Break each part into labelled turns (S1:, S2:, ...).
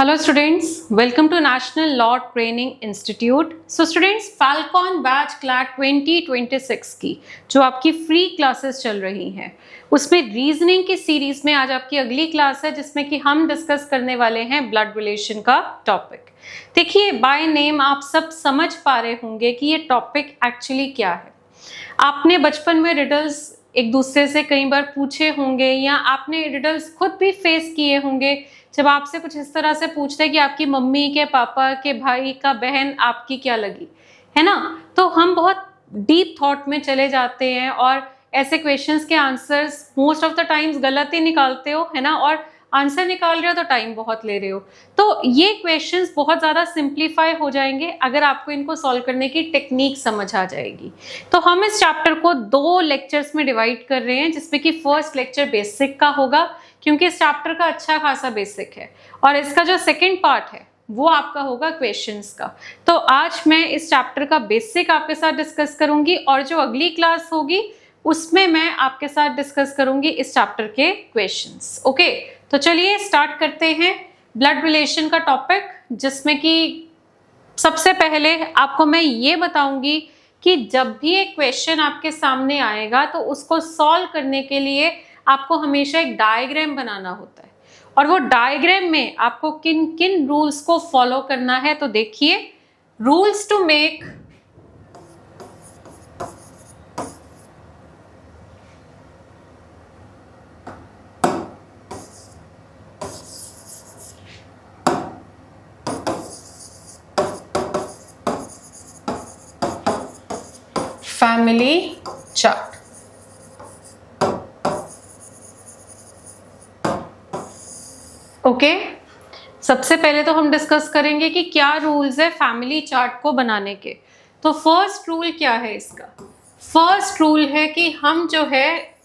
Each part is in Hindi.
S1: Hello students, welcome to National Law Training Institute. So students, Falcon Batch CLAT 2026 की जो आपकी फ्री क्लासेस चल रही हैं उसमें रीजनिंग की सीरीज में आज आपकी अगली क्लास है जिसमें कि हम डिस्कस करने वाले हैं ब्लड रिलेशन का टॉपिक। देखिए बाय नेम आप सब समझ पा रहे होंगे कि ये टॉपिक एक्चुअली क्या है। आपने बचपन में रिडल्स एक दूसरे से कई बार पूछे होंगे या आपने रिडल्स खुद भी फेस किए होंगे जब आपसे कुछ इस तरह से पूछते हैं कि आपकी मम्मी के पापा के भाई का बहन आपकी क्या लगी, है ना। तो हम बहुत डीप थॉट में चले जाते हैं और ऐसे क्वेश्चंस के answers most of the times गलत ही निकालते हो, है ना, और आंसर निकाल रहे हो तो टाइम बहुत ले रहे हो। तो ये क्वेश्चंस बहुत ज़्यादा सिंप्लीफाई हो जाएंगे अगर आपको इनको सॉल्व करने की टेक्निक समझ आ जाएगी। तो हम इस चैप्टर को 2 लेक्चर्स में डिवाइड कर रहे हैं जिसमें कि फर्स्ट लेक्चर बेसिक का होगा क्योंकि इस चैप्टर का अच्छा खासा बेसिक है और इसका जो सेकेंड पार्ट है वो आपका होगा क्वेश्चंस का। तो आज मैं इस चैप्टर का बेसिक आपके साथ डिस्कस करूंगी और जो अगली क्लास होगी उसमें मैं आपके साथ डिस्कस करूंगी इस चैप्टर के क्वेश्चंस। ओके, तो चलिए स्टार्ट करते हैं ब्लड रिलेशन का टॉपिक, जिसमें कि सबसे पहले आपको मैं ये बताऊंगी कि जब भी एक क्वेश्चन आपके सामने आएगा तो उसको सॉल्व करने के लिए आपको हमेशा एक डायग्राम बनाना होता है और वो डायग्राम में आपको किन किन रूल्स को फॉलो करना है। तो देखिए, rules to make family chart. Okay, सबसे पहले तो हम डिस्कस करेंगे कि क्या रूल्स है फैमिली चार्ट को बनाने के। तो फर्स्ट रूल क्या है इसका? फर्स्ट रूल है कि हम जो है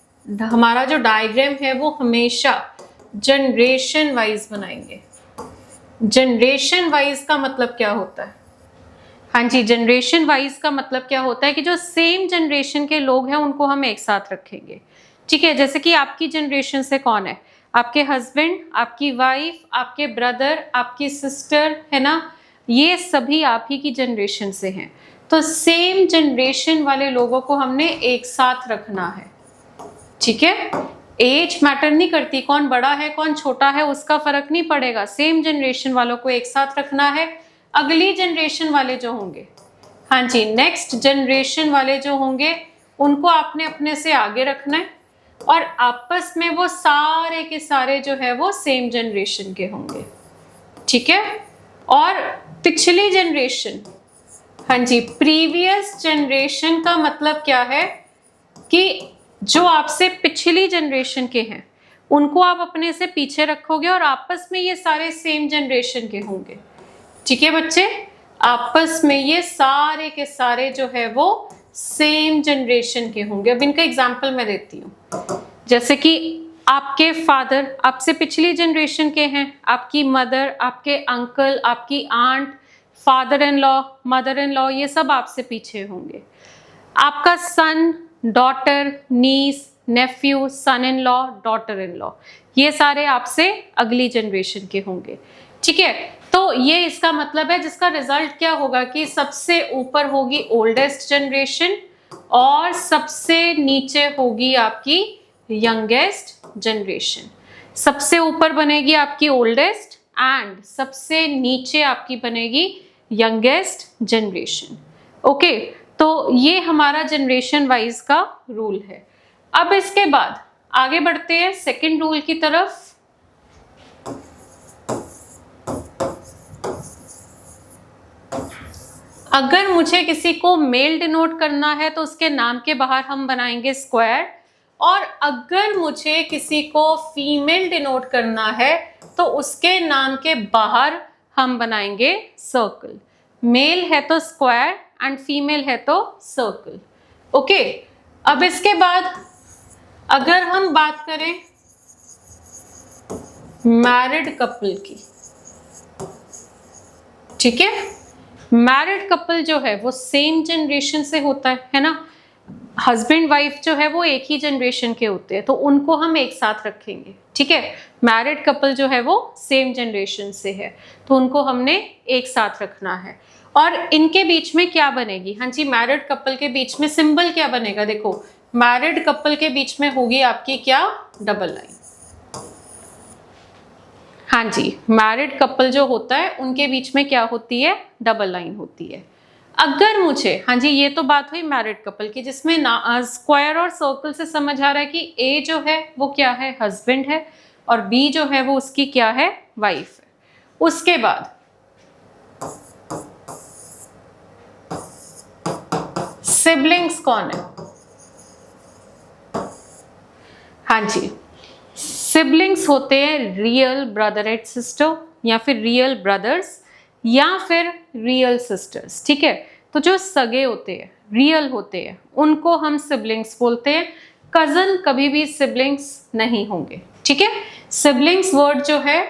S1: हमारा जो डायग्राम है वो हमेशा जनरेशन वाइज बनाएंगे। जनरेशन वाइज का मतलब क्या होता है? हाँ जी, जनरेशन वाइज का मतलब क्या होता है कि जो सेम जनरेशन के लोग हैं उनको हम एक साथ रखेंगे। ठीक है, जैसे कि आपकी जनरेशन से कौन है? आपके हस्बैंड, आपकी वाइफ, आपके ब्रदर, आपकी सिस्टर, है ना, ये सभी आप ही की जनरेशन से हैं। तो सेम जनरेशन वाले लोगों को हमने एक साथ रखना है। ठीक है, एज मैटर नहीं करती, कौन बड़ा है कौन छोटा है उसका फर्क नहीं पड़ेगा, सेम जनरेशन वालों को एक साथ रखना है। अगली जनरेशन वाले जो होंगे, हाँ जी, नेक्स्ट जनरेशन वाले जो होंगे उनको आपने अपने से आगे रखना है और आपस में वो सारे के सारे जो है वो सेम जनरेशन के होंगे। ठीक है, और पिछली जनरेशन, हाँ जी, प्रीवियस जनरेशन का मतलब क्या है कि जो आपसे पिछली जनरेशन के हैं उनको आप अपने से पीछे रखोगे और आपस में ये सारे सेम जनरेशन के होंगे। ठीक है बच्चे, आपस में ये सारे के सारे जो है वो सेम जनरेशन के होंगे। अब इनका एग्जाम्पल मैं देती हूँ, जैसे कि आपके फादर आपसे पिछली जनरेशन के हैं, आपकी मदर, आपके अंकल, आपकी aunt, father in law, mother in law, ये सब आपसे पीछे होंगे। आपका son, daughter, niece, nephew, son in law, daughter in law, ये सारे आपसे अगली जनरेशन के होंगे। ठीक है, तो ये इसका मतलब है, जिसका रिजल्ट क्या होगा कि सबसे ऊपर होगी ओल्डेस्ट जनरेशन और सबसे नीचे होगी आपकी यंगेस्ट जनरेशन। सबसे ऊपर बनेगी आपकी ओल्डेस्ट एंड सबसे नीचे आपकी बनेगी यंगेस्ट जनरेशन। ओके, तो ये हमारा जनरेशन वाइज का रूल है। अब इसके बाद आगे बढ़ते हैं सेकंड रूल की तरफ। अगर मुझे किसी को मेल डिनोट करना है तो उसके नाम के बाहर हम बनाएंगे स्क्वायर, और अगर मुझे किसी को फीमेल डिनोट करना है तो उसके नाम के बाहर हम बनाएंगे सर्कल। मेल है तो स्क्वायर एंड फीमेल है तो सर्कल। ओके, अब इसके बाद अगर हम बात करें मैरिड कपल की, ठीक है, मैरिड कपल जो है वो सेम जनरेशन से होता है ना। हस्बैंड वाइफ जो है वो एक ही जनरेशन के होते हैं, तो उनको हम एक साथ रखेंगे, ठीक है। मैरिड कपल जो है वो सेम जनरेशन से है, तो उनको हमने एक साथ रखना है। और इनके बीच में क्या बनेगी, हाँ जी, मैरिड कपल के बीच में सिंबल क्या बनेगा, देखो मैरिड कपल के बीच में होगी आपकी क्या, डबल लाइन। हाँ जी, मैरिड कपल जो होता है उनके बीच में क्या होती है, डबल लाइन होती है। अगर मुझे, हाँ जी, ये तो बात हुई मैरिड कपल की, जिसमें ना स्क्वायर और सर्कल से समझ आ रहा है कि ए जो है वो क्या है, हस्बैंड है, और बी जो है वो उसकी क्या है, वाइफ है। उसके बाद सिबलिंग्स कौन है, हाँ जी, सिबलिंग्स होते हैं रियल ब्रदर एंड सिस्टर, या फिर रियल ब्रदर्स, या फिर रियल सिस्टर्स, ठीक है। तो जो सगे होते हैं, रियल होते हैं, उनको हम सिबलिंग्स बोलते हैं। कजन कभी भी सिबलिंग्स नहीं होंगे, ठीक है। सिबलिंग्स वर्ड जो है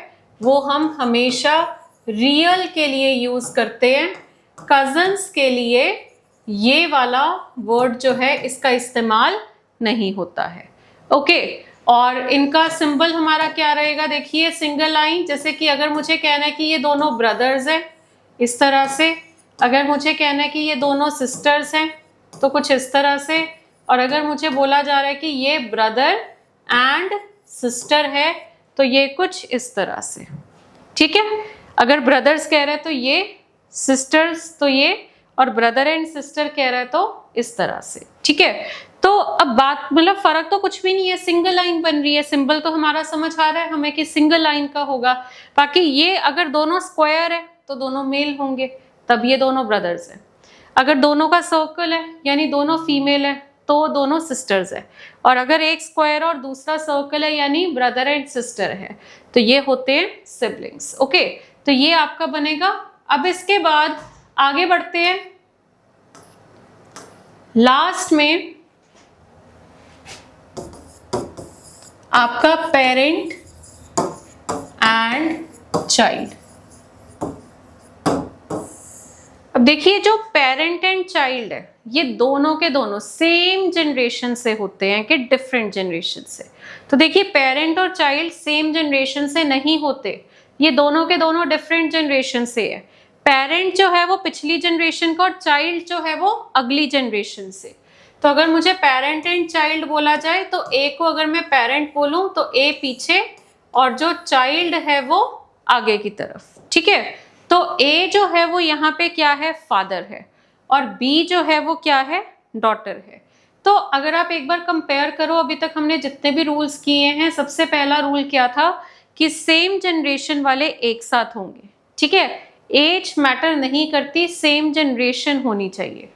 S1: वो हम हमेशा रियल के लिए यूज करते हैं, कजन्स के लिए ये वाला वर्ड जो है इसका इस्तेमाल नहीं होता है, ओके। और इनका सिंबल हमारा क्या रहेगा, देखिए सिंगल लाइन, जैसे कि अगर मुझे कहना है कि ये दोनों ब्रदर्स हैं इस तरह से, अगर मुझे कहना है कि ये दोनों सिस्टर्स हैं तो कुछ इस तरह से, और अगर मुझे बोला जा रहा है कि ये ब्रदर एंड सिस्टर है तो ये कुछ इस तरह से, ठीक है। अगर ब्रदर्स कह रहे हैं तो ये, सिस्टर्स तो ये, और ब्रदर एंड सिस्टर कह रहा है तो इस तरह से, ठीक है। तो अब बात, मतलब फर्क तो कुछ भी नहीं है, सिंगल लाइन बन रही है, सिंबल तो हमारा समझ आ रहा है हमें कि सिंगल लाइन का होगा। बाकी ये अगर दोनों स्क्वायर है तो दोनों मेल होंगे, तब ये दोनों ब्रदर्स हैं। अगर दोनों का सर्कल है यानी दोनों फीमेल है तो दोनों सिस्टर्स है, और अगर एक स्क्वायर और दूसरा सर्कल है यानी ब्रदर एंड सिस्टर है, तो ये होते हैं सिबलिंग्स, ओके। तो ये आपका बनेगा। अब इसके बाद आगे बढ़ते हैं, लास्ट में आपका पेरेंट एंड चाइल्ड। अब देखिए जो पेरेंट एंड चाइल्ड है ये दोनों के दोनों सेम जनरेशन से होते हैं कि डिफरेंट जनरेशन से। तो देखिए पेरेंट और चाइल्ड सेम जनरेशन से नहीं होते, ये दोनों के दोनों डिफरेंट जनरेशन से है। पेरेंट जो है वो पिछली जनरेशन का और चाइल्ड जो है वो अगली जनरेशन से। तो अगर मुझे पेरेंट एंड चाइल्ड बोला जाए तो ए को अगर मैं पेरेंट बोलूं तो ए पीछे और जो चाइल्ड है वो आगे की तरफ, ठीक है। तो ए जो है वो यहाँ पे क्या है, फादर है, और बी जो है वो क्या है, डॉटर है। तो अगर आप एक बार कंपेयर करो, अभी तक हमने जितने भी रूल्स किए हैं, सबसे पहला रूल क्या था कि सेम जनरेशन वाले एक साथ होंगे, ठीक है। एज मैटर नहीं करती, सेम जनरेशन होनी चाहिए।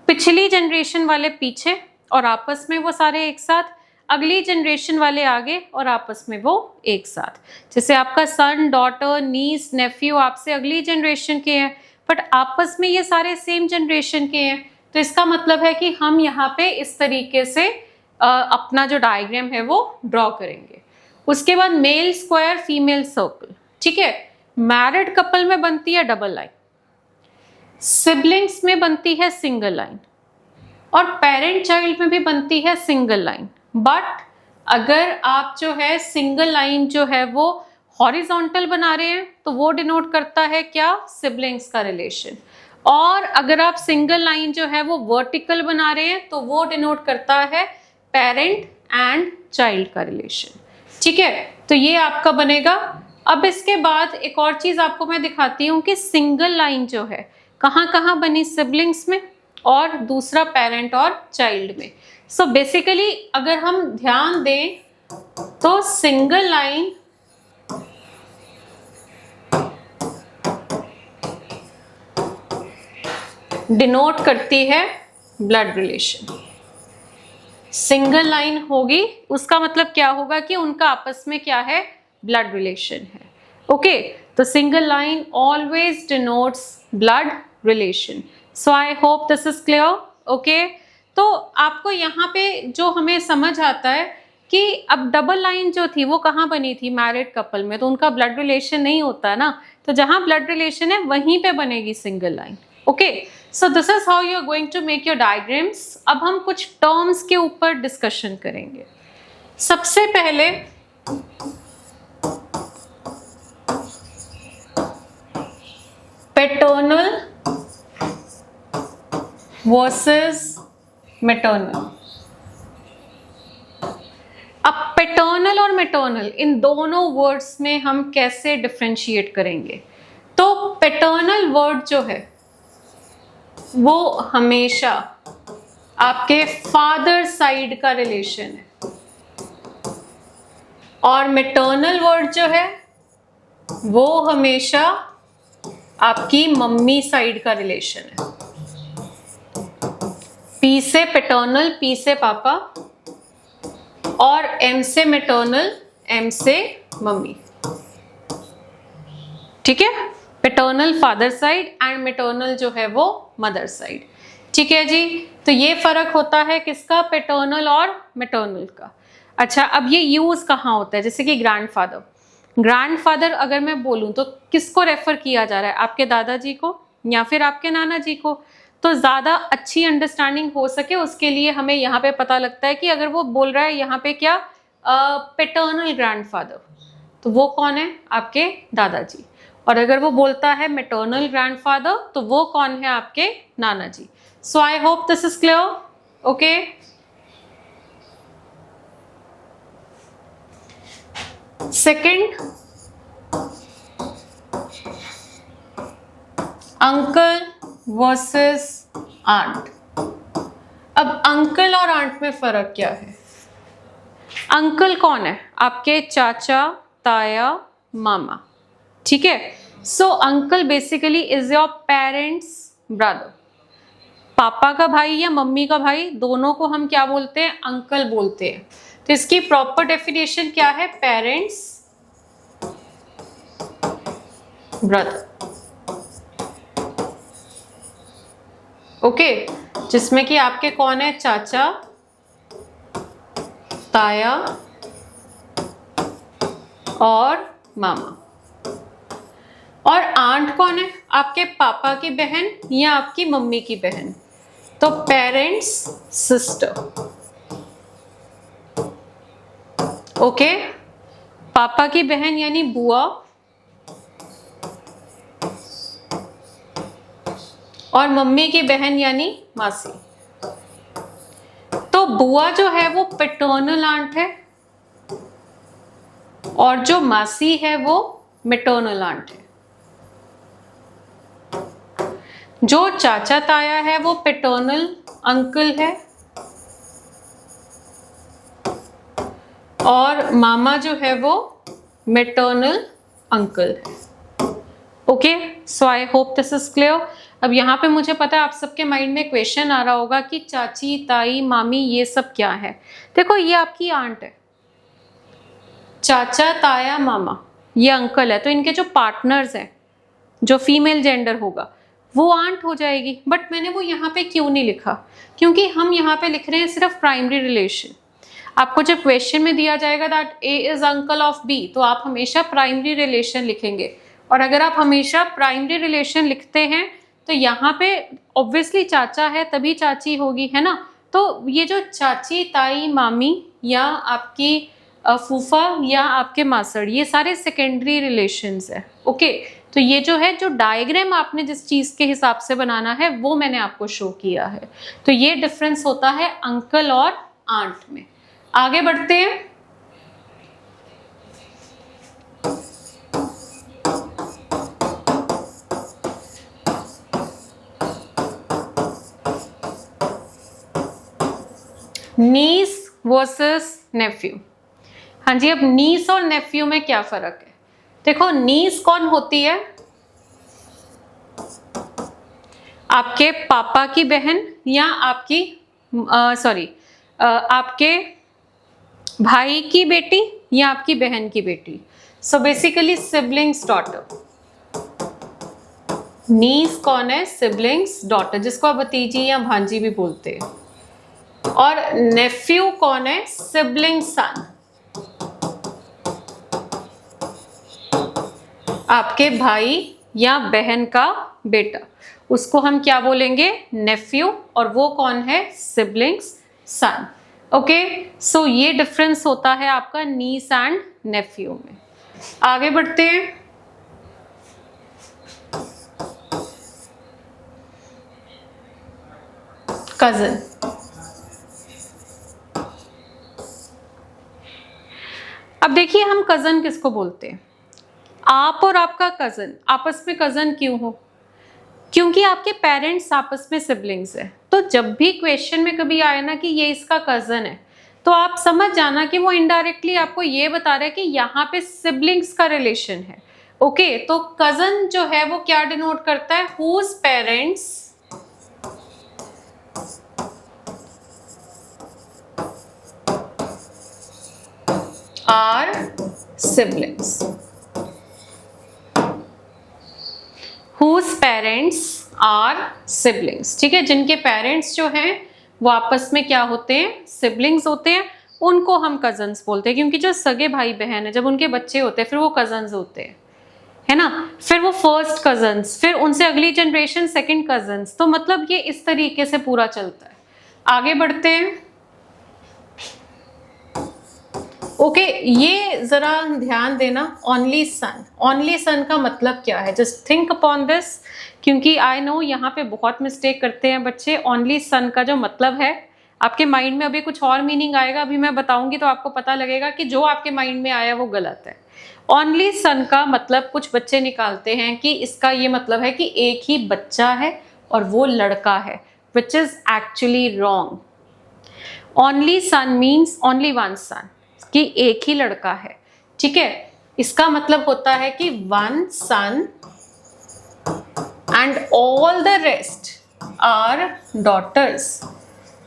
S1: पिछली जनरेशन वाले पीछे और आपस में वो सारे एक साथ, अगली जनरेशन वाले आगे और आपस में वो एक साथ। जैसे आपका सन, डॉटर, नीस, नेफ्यू आपसे अगली जनरेशन के हैं, बट आपस में ये सारे सेम जनरेशन के हैं। तो इसका मतलब है कि हम यहाँ पे इस तरीके से अपना जो डायग्राम है वो ड्रॉ करेंगे। उसके बाद मेल स्क्वायर, फीमेल सर्कल, ठीक है। मैरिड कपल में बनती है डबल लाइन, सिबलिंग्स में बनती है सिंगल लाइन, और पेरेंट चाइल्ड में भी बनती है सिंगल लाइन। बट अगर आप जो है सिंगल लाइन जो है वो हॉरिजॉन्टल बना रहे हैं तो वो डिनोट करता है क्या, सिबलिंग्स का रिलेशन। और अगर आप सिंगल लाइन जो है वो वर्टिकल बना रहे हैं तो वो डिनोट करता है पेरेंट एंड चाइल्ड का रिलेशन, ठीक है। तो ये आपका बनेगा। अब इसके बाद एक और चीज आपको मैं दिखाती हूँ कि सिंगल लाइन जो है कहाँ कहाँ बनी, सिबलिंग्स में और दूसरा पेरेंट और चाइल्ड में। सो बेसिकली अगर हम ध्यान दें तो सिंगल लाइन डिनोट करती है ब्लड रिलेशन। सिंगल लाइन होगी उसका मतलब क्या होगा कि उनका आपस में क्या है, ब्लड रिलेशन है, ओके। तो single line always denotes blood relation. So I hope this is clear, okay. तो आपको यहाँ पे जो हमें समझ आता है कि अब डबल लाइन जो थी वो कहाँ बनी थी, मैरिड कपल में, तो उनका ब्लड रिलेशन नहीं होता ना, तो जहाँ ब्लड रिलेशन है वहीं पे बनेगी single line, okay. So this is how you are going to make your diagrams. अब हम कुछ टर्म्स के ऊपर डिस्कशन करेंगे। सबसे पहले पैटर्नल वर्सेस मैटरनल। अब पैटर्नल और मैटरनल इन दोनों वर्ड्स में हम कैसे डिफरेंशिएट करेंगे? तो पैटर्नल वर्ड जो है वो हमेशा आपके फादर साइड का रिलेशन है, और मैटरनल वर्ड जो है वो हमेशा आपकी मम्मी साइड का रिलेशन है। पी से पैटर्नल, पी से पापा, और एम से मैटरनल, एम से मम्मी। ठीक है, paternal father side and maternal जो है वो मदर साइड। ठीक है जी, तो ये फर्क होता है किसका? पैटर्नल और मैटरनल का। अच्छा, अब ये यूज कहाँ होता है? जैसे कि ग्रैंडफादर, ग्रैंडफादर अगर मैं बोलूं तो किसको रेफर किया जा रहा है? आपके दादाजी को या फिर आपके नाना जी को? तो ज्यादा अच्छी अंडरस्टैंडिंग हो सके उसके लिए हमें यहाँ पे पता लगता है कि अगर वो बोल रहा है यहाँ पे क्या पैटर्नल ग्रैंडफादर, तो वो कौन है? आपके दादाजी। और अगर वो बोलता है मैटरनल ग्रैंडफादर, तो वो कौन है? आपके नाना ji. So I hope this is clear. Okay, second, uncle versus aunt. अब अंकल और आंट में फर्क क्या है? अंकल कौन है? आपके चाचा, ताया, मामा। ठीक है, so uncle basically is your parents brother. पापा का भाई या मम्मी का भाई, दोनों को हम क्या बोलते हैं? अंकल बोलते हैं। तो इसकी प्रॉपर डेफिनेशन क्या है? Parents brother. ओके, जिसमें कि आपके कौन है? चाचा, ताया और मामा। और आंट कौन है? आपके पापा की बहन या आपकी मम्मी की बहन। तो पेरेंट्स सिस्टर। ओके, पापा की बहन यानी बुआ, और मम्मी की बहन यानी मासी। तो बुआ जो है वो पैटर्नल आंट है, और जो मासी है वो मैटरनल आंट है। जो चाचा ताया है वो पैटर्नल अंकल है, और मामा जो है वो मैटरनल अंकल है। Okay, so I hope this is clear. अब यहाँ पे मुझे पता है आप सबके माइंड में क्वेश्चन आ रहा होगा कि चाची, ताई, मामी ये सब क्या है? देखो, ये आपकी आंट है। चाचा, ताया, मामा ये अंकल है, तो इनके जो पार्टनर्स हैं, जो फीमेल जेंडर होगा, वो आंट हो जाएगी। बट मैंने वो यहाँ पे क्यों नहीं लिखा? क्योंकि हम यहाँ पे लिख रहे हैं सिर्फ प्राइमरी रिलेशन। आपको जब क्वेश्चन में दिया जाएगा that A is uncle of B, तो आप हमेशा प्राइमरी रिलेशन लिखेंगे। और अगर आप हमेशा प्राइमरी रिलेशन लिखते हैं तो यहाँ पे ऑब्वियसली चाचा है तभी चाची होगी, है ना? तो ये जो चाची, ताई, मामी या आपकी फूफा या आपके मासड़, ये सारे सेकेंडरी रिलेशंस है। ओके, तो ये जो है, जो डायग्राम आपने जिस चीज़ के हिसाब से बनाना है वो मैंने आपको शो किया है। तो ये डिफरेंस होता है अंकल और आंट में। आगे बढ़ते हैं। नीस वर्सेस नेफ्यू। हाँ जी, अब नीस और नेफ्यू में क्या फर्क है? देखो, नीस कौन होती है? आपके पापा की बहन या आपकी आपके भाई की बेटी या आपकी बहन की बेटी। So basically siblings daughter. Niece कौन है? सिबलिंग्स डॉटर, जिसको आप भतीजी या भांजी भी बोलते हैं। और नेफ्यू कौन है? सिबलिंग सन, आपके भाई या बहन का बेटा। उसको हम क्या बोलेंगे, नेफ्यू, और वो कौन है, सिबलिंग्स सन। ओके, सो ये डिफरेंस होता है आपका नीस एंड नेफ्यू में। आगे बढ़ते हैं। कजन, अब देखिए हम कजन किसको बोलते हैं, आप और आपका कजन आपस में कजन क्यों हो, क्योंकि आपके पेरेंट्स आपस में सिबलिंग्स है। तो जब भी क्वेश्चन में कभी आए ना कि ये इसका कजन है, तो आप समझ जाना कि वो इनडायरेक्टली आपको ये बता रहा है कि यहाँ पे सिबलिंग्स का रिलेशन है। ओके, तो कजन जो है वो क्या डिनोट करता है, whose parents are siblings, whose parents are siblings. ठीक है, जिनके पेरेंट्स जो हैं वो आपस में क्या होते हैं, सिबलिंग्स होते हैं, उनको हम कजन्स बोलते हैं। क्योंकि जो सगे भाई बहन है, जब उनके बच्चे होते हैं फिर वो कजन्स होते हैं, है ना, फिर वो फर्स्ट कजन्स, फिर उनसे अगली जनरेशन सेकंड कजन्स। तो मतलब ये इस तरीके से पूरा चलता है। आगे बढ़ते हैं। ओके, ये जरा ध्यान देना, ओनली सन, ओनली सन का मतलब क्या है, जस्ट थिंक अपॉन दिस, क्योंकि आई नो यहाँ पे बहुत मिस्टेक करते हैं बच्चे। ओनली सन का जो मतलब है, आपके माइंड में अभी कुछ और मीनिंग आएगा, अभी मैं बताऊंगी तो आपको पता लगेगा कि जो आपके माइंड में आया वो गलत है। ओनली सन का मतलब कुछ बच्चे निकालते हैं कि इसका ये मतलब है कि एक ही बच्चा है और वो लड़का है, which is actually wrong. Only son means only one son, कि एक ही लड़का है। ठीक है, इसका मतलब होता है कि one son and all the rest are daughters,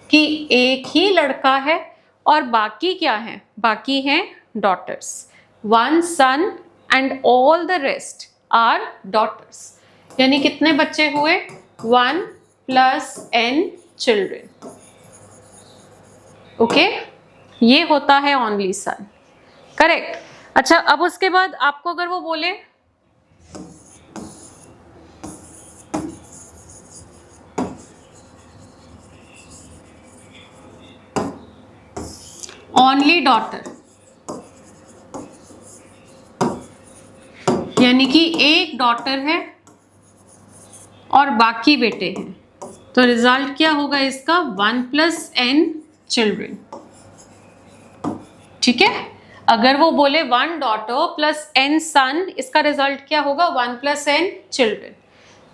S1: कि एक ही लड़का है और बाकी क्या है, बाकी हैं daughters. One son and all the rest are daughters, यानी कितने बच्चे हुए, 1 + n चिल्ड्रन। ओके, ये होता है ओनली सन, करेक्ट। अच्छा, अब उसके बाद आपको अगर वो बोले ओनली डॉटर, यानी कि एक डॉटर है और बाकी बेटे हैं, तो रिजल्ट क्या होगा इसका, 1 + n चिल्ड्रन। ठीक है, अगर वो बोले 1 डॉटर + n सन, इसका रिजल्ट क्या होगा, 1 + n चिल्ड्रन।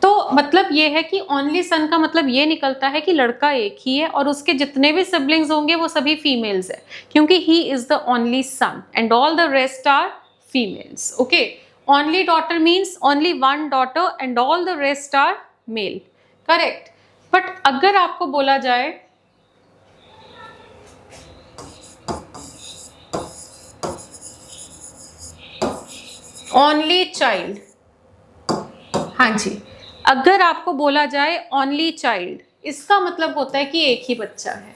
S1: तो मतलब ये है कि ओनली सन का मतलब ये निकलता है कि लड़का एक ही है और उसके जितने भी सिबलिंग्स होंगे वो सभी फीमेल्स है, क्योंकि he is the only son and all the rest are females. Okay, only daughter means only 1 daughter and all the rest are male, correct. But अगर आपको बोला जाए ओनली चाइल्ड, हाँ जी, अगर आपको बोला जाए ओनली चाइल्ड, इसका मतलब होता है कि एक ही बच्चा है।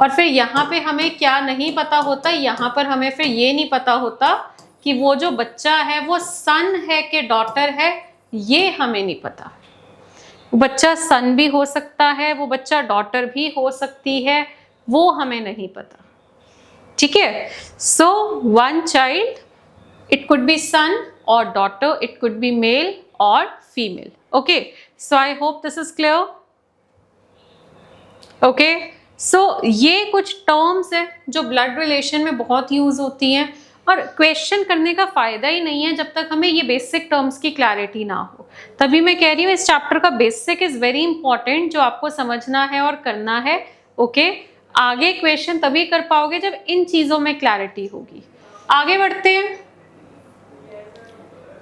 S1: और फिर यहाँ पे हमें क्या नहीं पता होता, यहाँ पर हमें फिर ये नहीं पता होता कि वो जो बच्चा है वो सन है कि डॉटर है, ये हमें नहीं पता। वो बच्चा सन भी हो सकता है, वो बच्चा डॉटर भी हो सकती है, वो हमें नहीं पता। ठीक है, सो 1 child, it could be son or daughter, it could be male or female. Okay, so I hope this is clear. Okay, so ये कुछ टर्म्स है जो ब्लड रिलेशन में बहुत यूज होती हैं, और क्वेश्चन करने का फायदा ही नहीं है जब तक हमें ये बेसिक टर्म्स की क्लैरिटी ना हो। तभी मैं कह रही हूँ इस चैप्टर का बेसिक इज वेरी इंपॉर्टेंट, जो आपको समझना है और करना है। ओके, आगे क्वेश्चन तभी कर पाओगे जब इन चीजों में क्लैरिटी होगी। आगे बढ़ते हैं।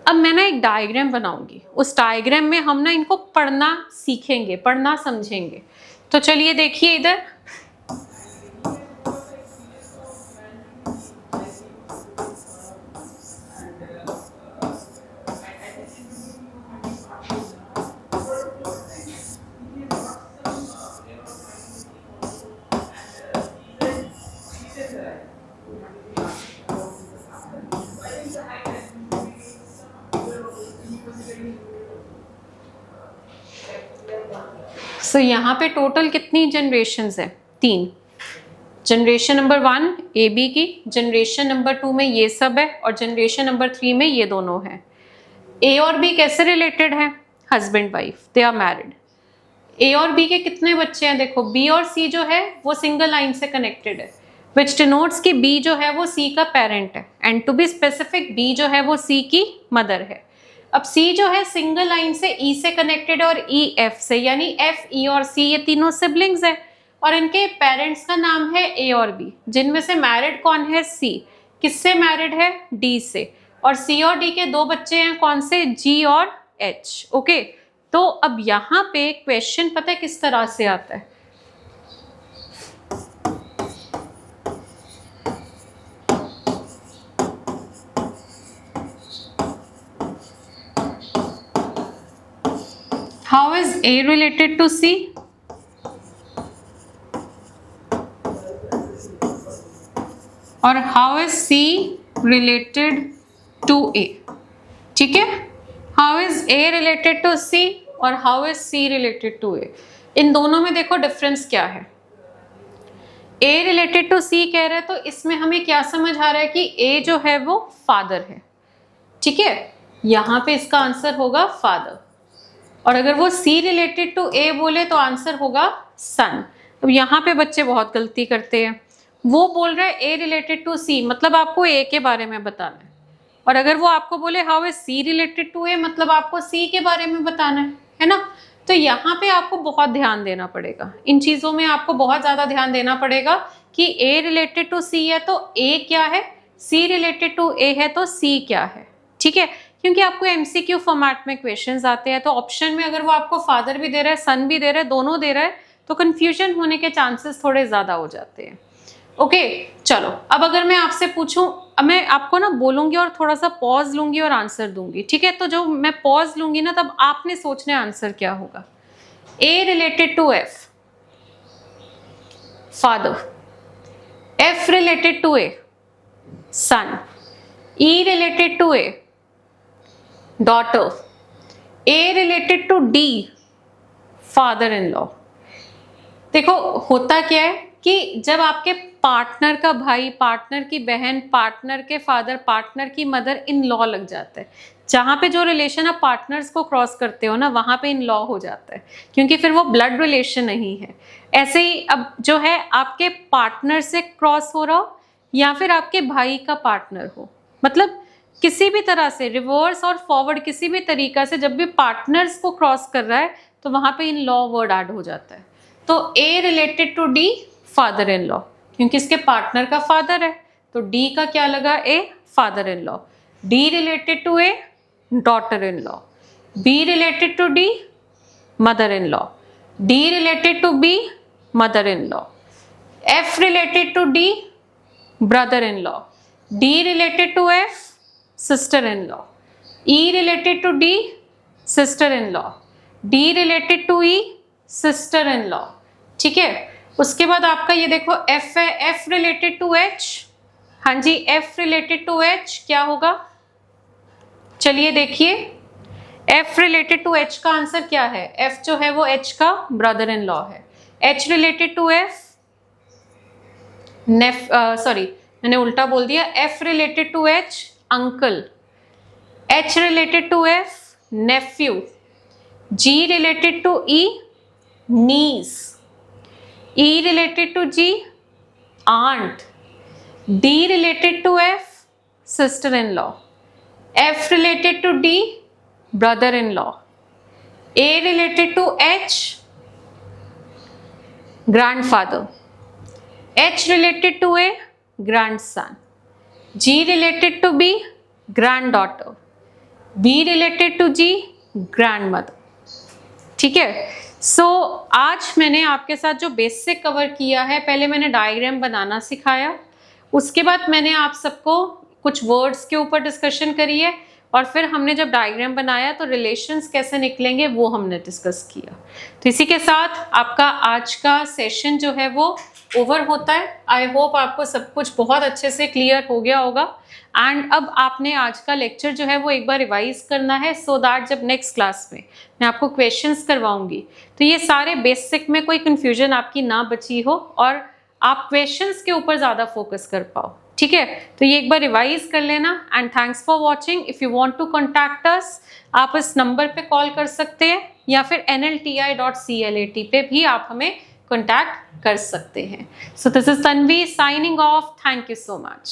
S1: अब मैं ना एक डायग्राम बनाऊंगी, उस डायग्राम में हम ना इनको पढ़ना सीखेंगे, पढ़ना समझेंगे। तो चलिए देखिए इधर, सो यहाँ पे टोटल कितनी जनरेशन्स है? 3। जनरेशन नंबर 1 ए बी की, जनरेशन नंबर 2 में ये सब है, और जनरेशन नंबर 3 में ये दोनों हैं। ए और बी कैसे रिलेटेड है? Husband wife, they are married. A और बी के कितने बच्चे हैं? देखो बी और सी जो है वो सिंगल लाइन से कनेक्टेड है, विच डिनोट्स कि बी जो है वो सी का पेरेंट है, and to be specific B जो है वो सी की मदर है। अब सी जो है सिंगल लाइन से ई से कनेक्टेड है और ई एफ से, यानी एफ ई और सी ये तीनों सिबलिंग्स है, और इनके पेरेंट्स का नाम है ए और बी, जिनमें से मैरिड कौन है? सी। किससे मैरिड है? डी से। और सी और डी के 2 बच्चे हैं, कौन से? जी और एच। ओके, तो अब यहाँ पे क्वेश्चन पता है किस तरह से आता है? How is A related to C? और how is C related to A? ठीक है, how is A related to C और how is C related to A? इन दोनों में देखो डिफरेंस क्या है। ए रिलेटेड टू सी कह रहे हैं तो इसमें हमें क्या समझ आ रहा है कि ए जो है वो फादर है। ठीक है, यहां पे इसका आंसर होगा फादर, और अगर वो सी रिलेटेड टू ए बोले तो आंसर होगा सन। अब यहाँ पे बच्चे बहुत गलती करते हैं, वो बोल रहे हैं ए रिलेटेड टू सी, मतलब आपको ए के बारे में बताना है, और अगर वो आपको बोले how is C related to A, मतलब आपको सी के बारे में बताना है ना। तो यहाँ पे आपको बहुत ध्यान देना पड़ेगा, इन चीजों में आपको बहुत ज्यादा ध्यान देना पड़ेगा कि ए रिलेटेड टू सी है तो ए क्या है, सी रिलेटेड टू ए है तो सी क्या है। ठीक है, क्योंकि आपको एमसीक्यू फॉर्मेट में क्वेश्चंस आते हैं, तो ऑप्शन में अगर वो आपको फादर भी दे रहा है, सन भी दे रहा है, दोनों दे रहा है, तो कंफ्यूजन होने के चांसेस थोड़े ज्यादा हो जाते हैं। ओके, चलो अब अगर मैं आपसे पूछूं, अब मैं आपको ना बोलूंगी और थोड़ा सा पॉज लूंगी और आंसर दूंगी। ठीक है, तो जो मैं पॉज लूंगी ना तब आपने सोचना है आंसर क्या होगा। A related to F, father. F related to A, son. E related to A, daughter. A related to D, father in law. देखो होता क्या है कि जब आपके पार्टनर का भाई, पार्टनर की बहन, पार्टनर के फादर, पार्टनर की मदर इन लॉ लग जाता है, जहाँ पे जो रिलेशन आप पार्टनर्स को क्रॉस करते हो ना वहाँ पे इन लॉ हो जाता है, क्योंकि फिर वो ब्लड रिलेशन नहीं है। ऐसे ही अब जो है आपके पार्टनर से क्रॉस हो रहा हो या फिर आपके भाई का पार्टनर हो, मतलब किसी भी तरह से रिवर्स और फॉरवर्ड किसी भी तरीका से जब भी पार्टनर्स को क्रॉस कर रहा है तो वहाँ पे इन लॉ वर्ड ऐड हो जाता है। तो A related to D, father in law, क्योंकि इसके पार्टनर का फादर है तो डी का क्या लगा? A, father in law. D related to A, daughter in law. B related to D, mother in law. D related to B, mother in law. F related to D, brother in law. D related to F, sister in law. E related to D, sister in law. D related to E, sister in law. ठीक है, उसके बाद आपका ये देखो एफ है, एफ रिलेटेड टू एच। हाँ जी, एफ रिलेटेड टू एच क्या होगा? चलिए देखिए, एफ रिलेटेड टू एच का आंसर क्या है? एफ जो है वो एच का ब्रदर इन लॉ है। H related to F, sorry मैंने उल्टा बोल दिया, F related to H, uncle. H related to F, nephew. G related to E, niece. E related to G, aunt. D related to F, sister-in-law. F related to D, brother-in-law. A related to H, grandfather. H related to A, grandson. G related to B, granddaughter. B related to G, grandmother. ठीक है, सो आज मैंने आपके साथ जो बेसिक कवर किया है, पहले मैंने डायग्राम बनाना सिखाया, उसके बाद मैंने आप सबको कुछ वर्ड्स के ऊपर डिस्कशन करी है, और फिर हमने जब डायग्राम बनाया तो रिलेशंस कैसे निकलेंगे वो हमने डिस्कस किया। तो इसी के साथ आपका आज का सेशन जो है वो ओवर होता है। आई होप आपको सब कुछ बहुत अच्छे से क्लियर हो गया होगा। एंड अब आपने आज का लेक्चर जो है वो एक बार रिवाइज करना है, सो दैट जब नेक्स्ट क्लास में मैं आपको क्वेश्चंस करवाऊंगी तो ये सारे बेसिक में कोई कंफ्यूजन आपकी ना बची हो और आप क्वेश्चंस के ऊपर ज़्यादा फोकस कर पाओ। ठीक है, तो ये एक बार रिवाइज कर लेना। And thanks for watching. If you want to contact us, आप इस नंबर पे कॉल कर सकते हैं या फिर nlti.clat पे भी आप हमें कॉन्टैक्ट कर सकते हैं। सो this is Tanvi signing off. Thank you so much.